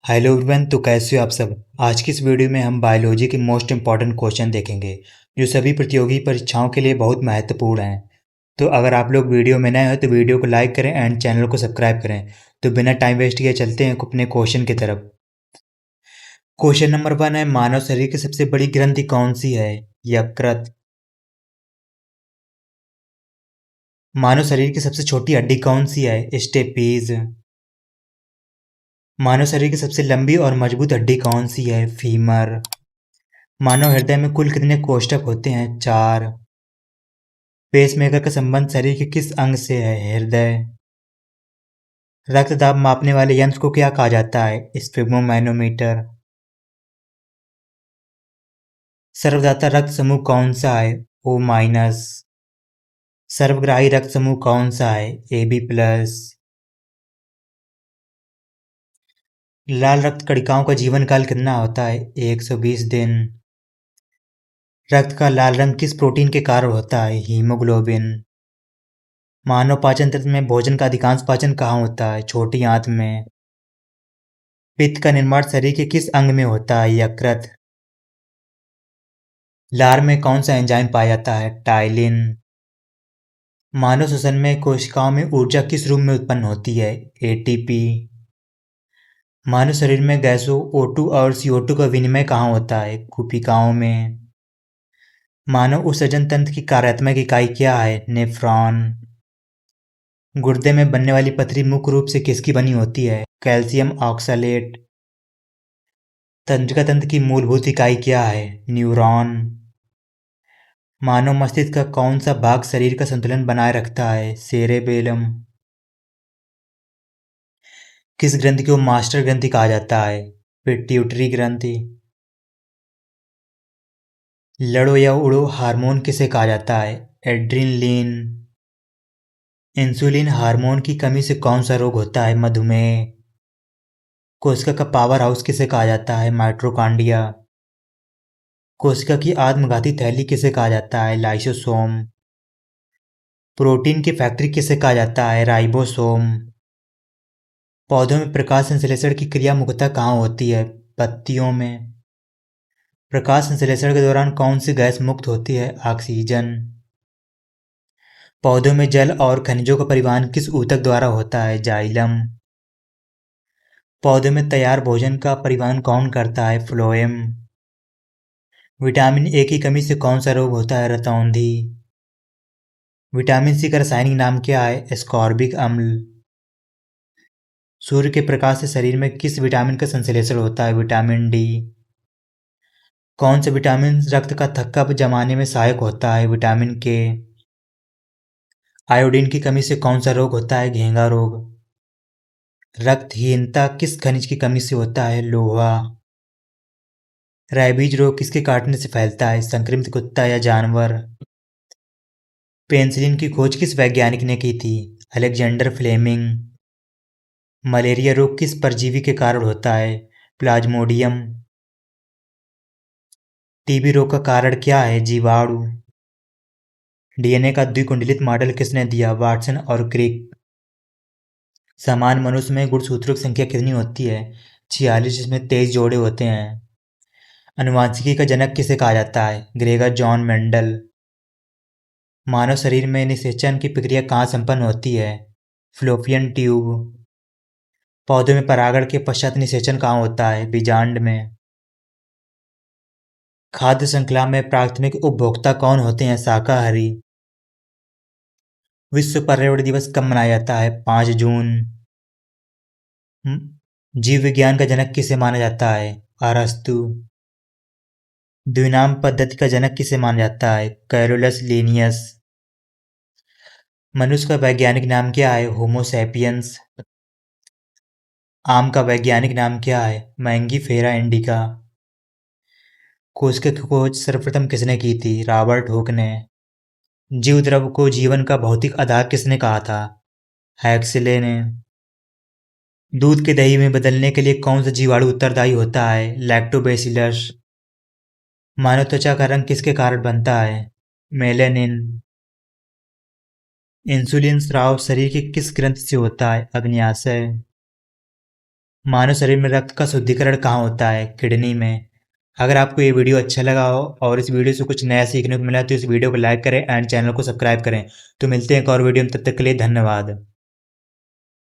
Hello everyone, तो कैसे हो आप सब। आज की इस वीडियो में हम बायोलॉजी के मोस्ट इंपॉर्टेंट क्वेश्चन देखेंगे जो सभी प्रतियोगी परीक्षाओं के लिए बहुत महत्वपूर्ण हैं। तो अगर आप लोग वीडियो में नए हो तो वीडियो को लाइक करें एंड चैनल को सब्सक्राइब करें। तो बिना टाइम वेस्ट किए चलते हैं अपने क्वेश्चन की तरफ। क्वेश्चन नंबर 1 है, मानव शरीर की सबसे बड़ी ग्रंथि कौन सी है? यकृत। मानव शरीर की सबसे छोटी हड्डी कौन सी है? स्टेपीज। मानव शरीर की सबसे लंबी और मजबूत हड्डी कौन सी है? फीमर। मानव हृदय में कुल कितने कोष्ठक होते हैं? 4। पेसमेकर का संबंध शरीर के किस अंग से है? हृदय। रक्तदाब मापने वाले यंत्र को क्या कहा जाता है? स्फिग्मोमैनोमीटर। सर्वदाता रक्त समूह कौन सा है? O minus. सर्वग्राही रक्त समूह कौन सा है? AB plus. लाल रक्त कणिकाओं का जीवन काल कितना होता है? 120 दिन। रक्त का लाल रंग किस प्रोटीन के कारण होता है? हीमोग्लोबिन। मानव पाचन तंत्र में भोजन का अधिकांश पाचन कहाँ होता है? छोटी आंत में। पित्त का निर्माण शरीर के किस अंग में होता है? यकृत। लार में कौन सा एंजाइम पाया जाता है? टाइलिन। मानव श्वसन में कोशिकाओं में ऊर्जा किस रूप में उत्पन्न होती है? ATP। मानव शरीर में गैसों O2 और CO2 का विनिमय कहाँ होता है? कुपिकाओं में। मानव उत्सर्जन तंत्र की कार्यात्मक इकाई क्या है? नेफ्रॉन। गुर्दे में बनने वाली पथरी मुख्य रूप से किसकी बनी होती है? Calcium oxalate. तंत्रिका तंत्र की मूलभूत इकाई क्या है? न्यूरॉन। मानव मस्तिष्क का कौन सा भाग शरीर का संतुलन बनाए रखता है? सेरेबेलम। किस ग्रंथि को मास्टर ग्रंथि कहा जाता है? पिट्यूटरी ग्रंथि। लड़ो या उड़ो हार्मोन किसे कहा जाता है? एड्रिनलिन। इंसुलिन हार्मोन की कमी से कौन सा रोग होता है? मधुमेह। कोशिका का पावर हाउस किसे कहा जाता है? माइटोकॉन्ड्रिया। कोशिका की आत्मघाती थैली किसे कहा जाता है? लाइसोसोम। प्रोटीन की फैक्ट्री किसे कहा जाता है? राइबोसोम। पौधों में प्रकाश संश्लेषण की क्रिया मुख्यतः कहाँ होती है? पत्तियों में। प्रकाश संश्लेषण के दौरान कौन सी गैस मुक्त होती है? ऑक्सीजन। पौधों में जल और खनिजों का परिवहन किस ऊतक द्वारा होता है? जाइलम। पौधों में तैयार भोजन का परिवहन कौन करता है? फ्लोएम। विटामिन A की कमी से कौन सा रोग होता है? रतौंधी। विटामिन C का रासायनिक नाम क्या है? एस्कॉर्बिक अम्ल। सूर्य के प्रकाश से शरीर में किस विटामिन का संश्लेषण होता है? Vitamin D। कौन सा विटामिन रक्त का थक्का जमाने में सहायक होता है? Vitamin K। आयोडीन की कमी से कौन सा रोग होता है? घेंगा रोग। रक्तहीनता किस खनिज की कमी से होता है? लोहा। रैबीज रोग किसके काटने से फैलता है? संक्रमित कुत्ता या जानवर। पेनिसिलिन की खोज किस वैज्ञानिक ने की थी? Alexander Fleming. मलेरिया रोग किस परजीवी के कारण होता है? प्लाज्मोडियम। टीबी रोग का कारण क्या है? जीवाणु। DNA का द्विकुंडलित मॉडल किसने दिया? वाटसन और क्रिक। समान मनुष्य में गुणसूत्रों की संख्या कितनी होती है? 46, जिसमें 23 जोड़े होते हैं। अनुवांशिकी का जनक किसे कहा जाता है? Gregor John Mendel. मानव शरीर में निषेचन की प्रक्रिया कहाँ संपन्न होती है? Fallopian tube. पौधों में परागण के पश्चात निषेचन कहाँ होता है? बीजांड में। खाद्य श्रृंखला में प्राथमिक उपभोक्ता कौन होते हैं? शाकाहारी। विश्व पर्यावरण दिवस कब मनाया जाता है? 5 जून। जीव विज्ञान का जनक किसे माना जाता है? अरस्तु। द्विनाम पद्धति का जनक किसे माना जाता है? Carolus Linnaeus. मनुष्य का वैज्ञानिक नाम क्या है? Homo sapiens. आम का वैज्ञानिक नाम क्या है? Mangifera indica. कोशिका की खोज सर्वप्रथम किसने की थी? रॉबर्ट हुक ने। जीव द्रव को जीवन का भौतिक आधार किसने कहा था? हैक्सले ने। दूध के दही में बदलने के लिए कौन सा जीवाणु उत्तरदायी होता है? लैक्टोबैसिलस। मानव त्वचा का रंग किसके कारण बनता है? मेलेनिन। इंसुलिन स्राव शरीर की किस ग्रंथि से होता है? अग्न्याशय। मानव शरीर में रक्त का शुद्धिकरण कहाँ होता है? किडनी में। अगर आपको ये वीडियो अच्छा लगा हो और इस वीडियो से कुछ नया सीखने को मिला तो इस वीडियो को लाइक करें एंड चैनल को सब्सक्राइब करें। तो मिलते हैं एक और वीडियो में, तब तक के लिए धन्यवाद।